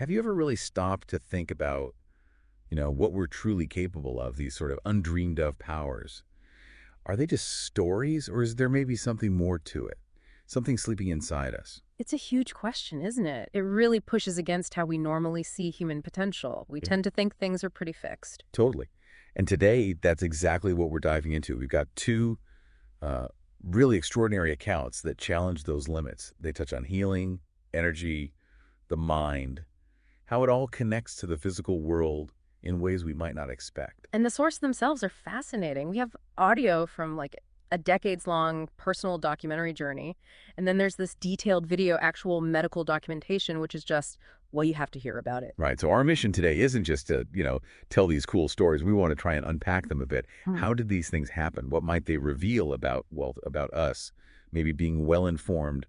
Have you ever really stopped to think about, what we're truly capable of, these sort of undreamed of powers? Are they just stories, or is there maybe something more to it? Something sleeping inside us? It's a huge question, isn't it? It really pushes against how we normally see human potential. We Yeah. tend to think things are pretty fixed. Totally. And today, that's exactly what we're diving into. We've got two uh, really extraordinary accounts that challenge those limits. They touch on healing, energy, the mind, how it all connects to the physical world in ways we might not expect. And the sources themselves are fascinating. We have audio from like a decades long personal documentary journey. And then there's this detailed video, actual medical documentation, which is just, well, you have to hear about it. Right. So our mission today isn't just to, tell these cool stories. We want to try and unpack them a bit. Hmm. How did these things happen? What might they reveal about, well, about us? Maybe being well informed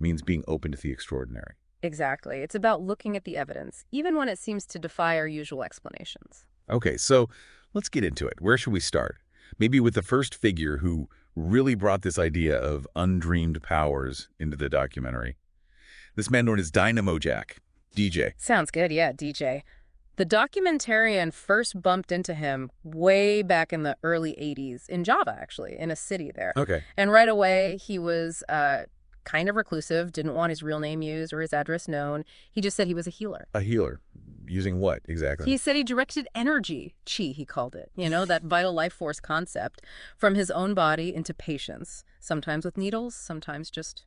means being open to the extraordinary. Exactly. It's about looking at the evidence, even when it seems to defy our usual explanations. Okay, so let's get into it. Where should we start? Maybe with the first figure who really brought this idea of undreamed powers into the documentary. This man known as Dynamo Jack, DJ. Sounds good, yeah, DJ. The documentarian first bumped into him way back in the early 80s, in Java, actually, in a city there. Okay. And right away, he was kind of reclusive, didn't want his real name used or his address known. He just said he was a healer. A healer. Using what exactly? He said he directed energy, chi, he called it, that vital life force concept, from his own body into patients, sometimes with needles, sometimes just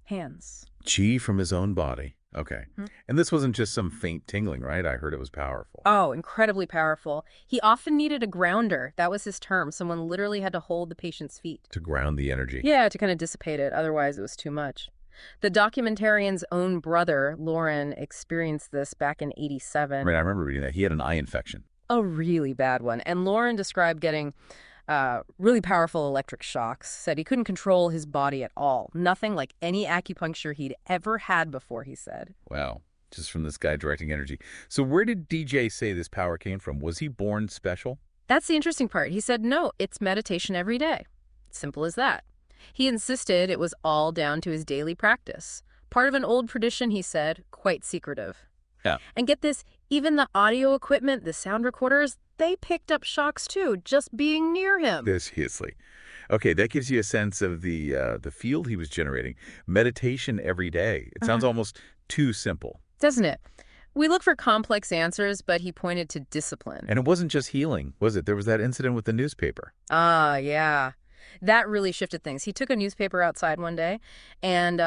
hands. Chi from his own body. Okay. Hmm. And this wasn't just some faint tingling, right? I heard it was powerful. Oh, incredibly powerful. He often needed a grounder. That was his term. Someone literally had to hold the patient's feet. To ground the energy. Yeah, to kind of dissipate it. Otherwise, it was too much. The documentarian's own brother, Lauren, experienced this back in I '87. mean, I remember reading that. He had an eye infection. A really bad one. And Lauren described getting really powerful electric shocks, said he couldn't control his body at all. Nothing like any acupuncture he'd ever had before, he said. Wow. Just from this guy directing energy. So where did DJ say this power came from? Was he born special? That's the interesting part. He said, no, it's meditation every day. Simple as that. He insisted it was all down to his daily practice. Part of an old tradition, he said, quite secretive. Yeah. And get this, even the audio equipment, the sound recorders, they picked up shocks too, just being near him. Seriously. Okay, that gives you a sense of the field he was generating. Meditation every day. It sounds almost too simple. Doesn't it? We look for complex answers, but he pointed to discipline. And it wasn't just healing, was it? There was that incident with the newspaper. Ah, yeah. That really shifted things. He took a newspaper outside one day and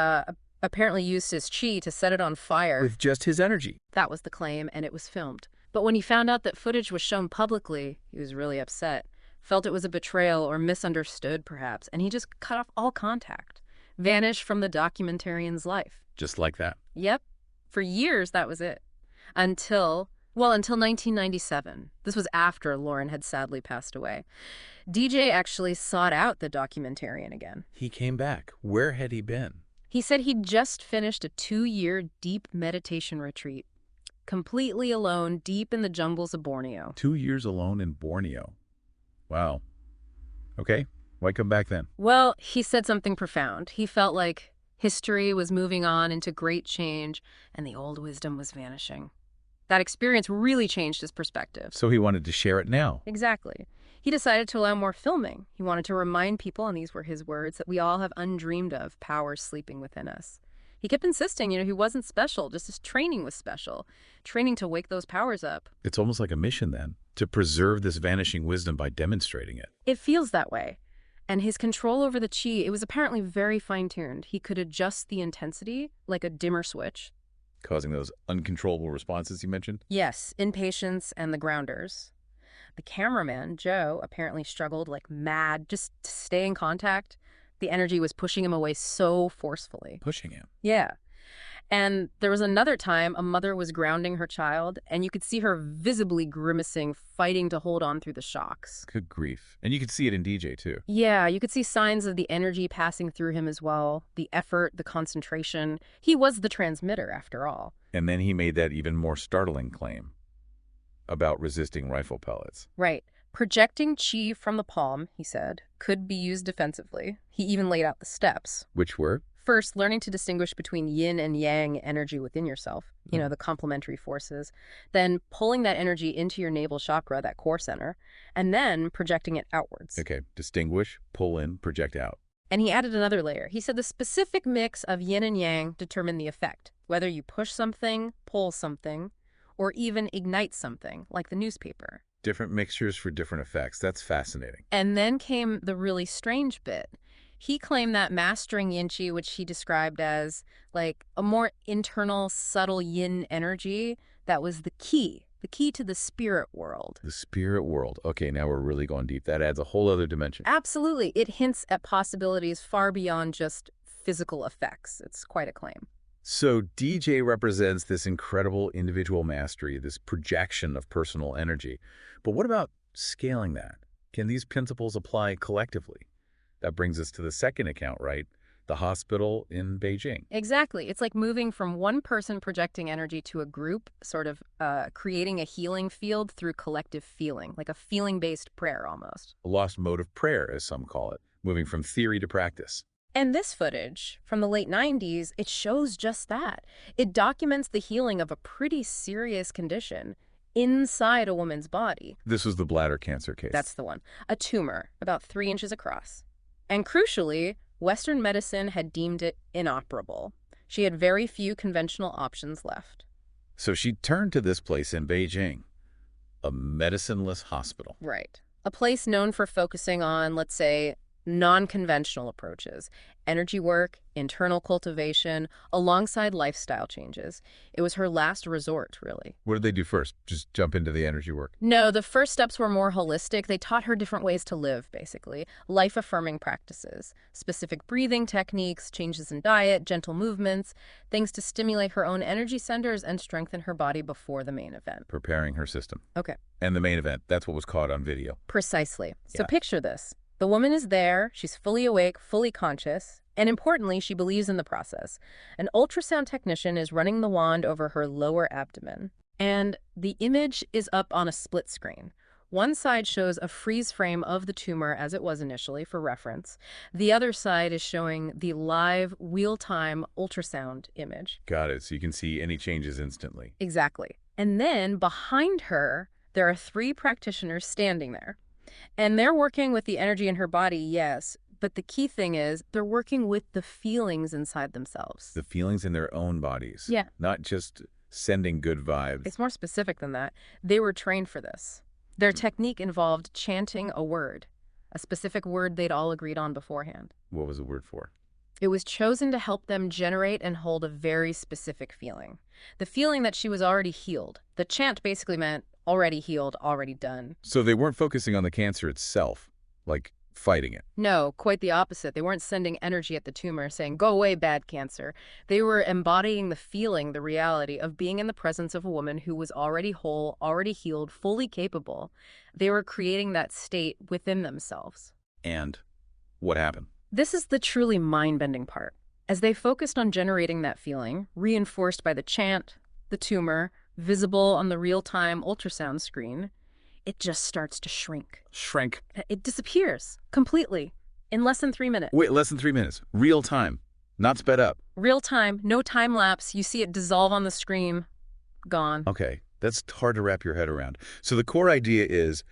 apparently used his chi to set it on fire. With just his energy. That was the claim, and it was filmed. But when he found out that footage was shown publicly, he was really upset. Felt it was a betrayal or misunderstood, perhaps, and he just cut off all contact. Vanished from the documentarian's life. Just like that. Yep. For years, that was it. Until 1997. This was after Lauren had sadly passed away. DJ actually sought out the documentarian again. He came back. Where had he been? He said he'd just finished a 2-year deep meditation retreat, completely alone, deep in the jungles of Borneo. 2 years alone in Borneo. Wow. Okay. Why come back then? Well, he said something profound. He felt like history was moving on into great change, and the old wisdom was vanishing. That experience really changed his perspective. So he wanted to share it now. Exactly. He decided to allow more filming. He wanted to remind people, and these were his words, that we all have undreamed of powers sleeping within us. He kept insisting, he wasn't special, just his training was special. Training to wake those powers up. It's almost like a mission then, to preserve this vanishing wisdom by demonstrating it. It feels that way. And his control over the chi, it was apparently very fine-tuned. He could adjust the intensity like a dimmer switch. Causing those uncontrollable responses you mentioned? Yes, inpatients and the grounders. The cameraman, Joe, apparently struggled like mad just to stay in contact. The energy was pushing him away so forcefully. Pushing him. Yeah. And there was another time a mother was grounding her child, and you could see her visibly grimacing, fighting to hold on through the shocks. Good grief. And you could see it in DJ too. Yeah, you could see signs of the energy passing through him as well, the effort, the concentration. He was the transmitter, after all. And then he made that even more startling claim about resisting rifle pellets. Right. Projecting chi from the palm, he said, could be used defensively. He even laid out the steps. Which were? First, learning to distinguish between yin and yang energy within yourself, the complementary forces. Then pulling that energy into your navel chakra, that core center, and then projecting it outwards. Okay, distinguish, pull in, project out. And he added another layer. He said the specific mix of yin and yang determine the effect, whether you push something, pull something, or even ignite something, like the newspaper. Different mixtures for different effects. That's fascinating. And then came the really strange bit. He claimed that mastering yin qi, which he described as like a more internal, subtle yin energy, that was the key to the spirit world. The spirit world. Okay, now we're really going deep. That adds a whole other dimension. Absolutely. It hints at possibilities far beyond just physical effects. It's quite a claim. So DJ represents this incredible individual mastery, this projection of personal energy. But what about scaling that? Can these principles apply collectively? That brings us to the second account, right? The hospital in Beijing. Exactly. It's like moving from one person projecting energy to a group, sort of creating a healing field through collective feeling, like a feeling-based prayer almost. A lost mode of prayer, as some call it, moving from theory to practice. And this footage from the late 90s, it shows just that. It documents the healing of a pretty serious condition inside a woman's body. This was the bladder cancer case. That's the one. A tumor, about 3 inches across. And crucially, Western medicine had deemed it inoperable. She had very few conventional options left. So she turned to this place in Beijing, a medicineless hospital. Right. A place known for focusing on, let's say, non-conventional approaches, energy work, internal cultivation, alongside lifestyle changes. It was her last resort, really. What did they do first? Just jump into the energy work? No, the first steps were more holistic. They taught her different ways to live, basically. Life-affirming practices, specific breathing techniques, changes in diet, gentle movements, things to stimulate her own energy centers and strengthen her body before the main event. Preparing her system. Okay. And the main event, that's what was caught on video. Precisely. So Yeah. picture this. The woman is there, she's fully awake, fully conscious, and importantly, she believes in the process. An ultrasound technician is running the wand over her lower abdomen, and the image is up on a split screen. One side shows a freeze frame of the tumor as it was initially for reference. The other side is showing the live, real-time ultrasound image. Got it. So you can see any changes instantly. Exactly. And then behind her, there are 3 practitioners standing there. And they're working with the energy in her body, yes, but the key thing is they're working with the feelings inside themselves. The feelings in their own bodies. Yeah. Not just sending good vibes. It's more specific than that. They were trained for this. Their technique involved chanting a word, a specific word they'd all agreed on beforehand. What was the word for? It was chosen to help them generate and hold a very specific feeling. The feeling that she was already healed. The chant basically meant already healed, already done. So they weren't focusing on the cancer itself, like fighting it. No, quite the opposite. They weren't sending energy at the tumor saying, go away, bad cancer. They were embodying the feeling, the reality of being in the presence of a woman who was already whole, already healed, fully capable. They were creating that state within themselves. And what happened? This is the truly mind-bending part. As they focused on generating that feeling, reinforced by the chant, the tumor, visible on the real-time ultrasound screen, it just starts to shrink. Shrank. It disappears completely in less than 3 minutes. Wait, less than 3 minutes. Real time. Not sped up. Real time, no time lapse. You see it dissolve on the screen. Gone. Okay, that's hard to wrap your head around. So the core idea is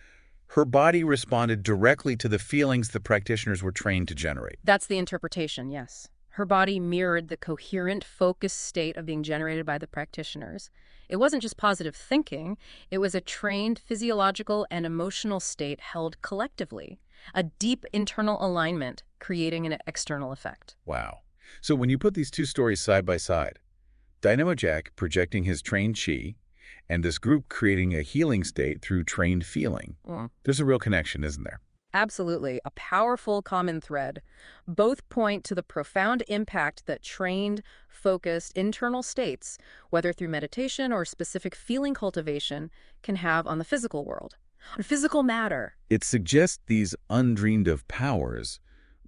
her body responded directly to the feelings the practitioners were trained to generate. That's the interpretation, yes. Her body mirrored the coherent, focused state of being generated by the practitioners. It wasn't just positive thinking. It was a trained physiological and emotional state held collectively, a deep internal alignment creating an external effect. Wow. So when you put these two stories side by side, Dynamo Jack projecting his trained chi and this group creating a healing state through trained feeling, there's a real connection, isn't there? Absolutely, a powerful common thread. Both point to the profound impact that trained, focused internal states, whether through meditation or specific feeling cultivation, can have on the physical world, on physical matter. It suggests these undreamed of powers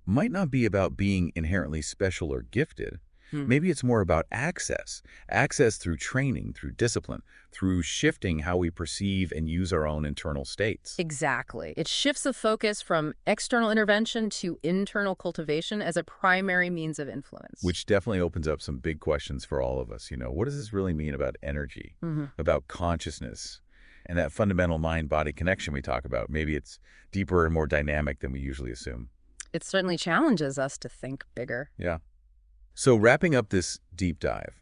might not be about being inherently special or gifted, Maybe it's more about access. Access through training, through discipline, through shifting how we perceive and use our own internal states. Exactly. It shifts the focus from external intervention to internal cultivation as a primary means of influence. Which definitely opens up some big questions for all of us. What does this really mean about energy, about consciousness, and that fundamental mind-body connection we talk about? Maybe it's deeper and more dynamic than we usually assume. It certainly challenges us to think bigger. Yeah. So wrapping up this deep dive,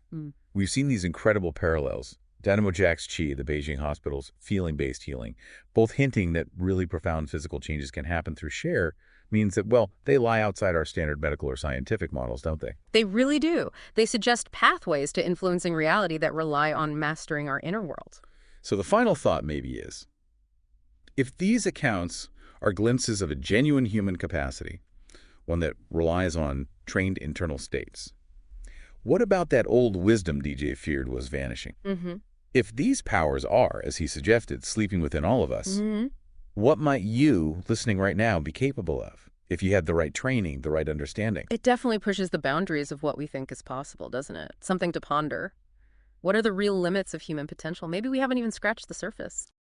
we've seen these incredible parallels. Dynamo Jack's Qi, the Beijing hospital's feeling-based healing, both hinting that really profound physical changes can happen through share, means that, well, they lie outside our standard medical or scientific models, don't they? They really do. They suggest pathways to influencing reality that rely on mastering our inner world. So the final thought maybe is, if these accounts are glimpses of a genuine human capacity, one that relies on trained internal states, what about that old wisdom DJ feared was vanishing? If these powers are, as he suggested, sleeping within all of us, what might you, listening right now, be capable of if you had the right training, the right understanding? It definitely pushes the boundaries of what we think is possible, doesn't it? Something to ponder. What are the real limits of human potential? Maybe we haven't even scratched the surface.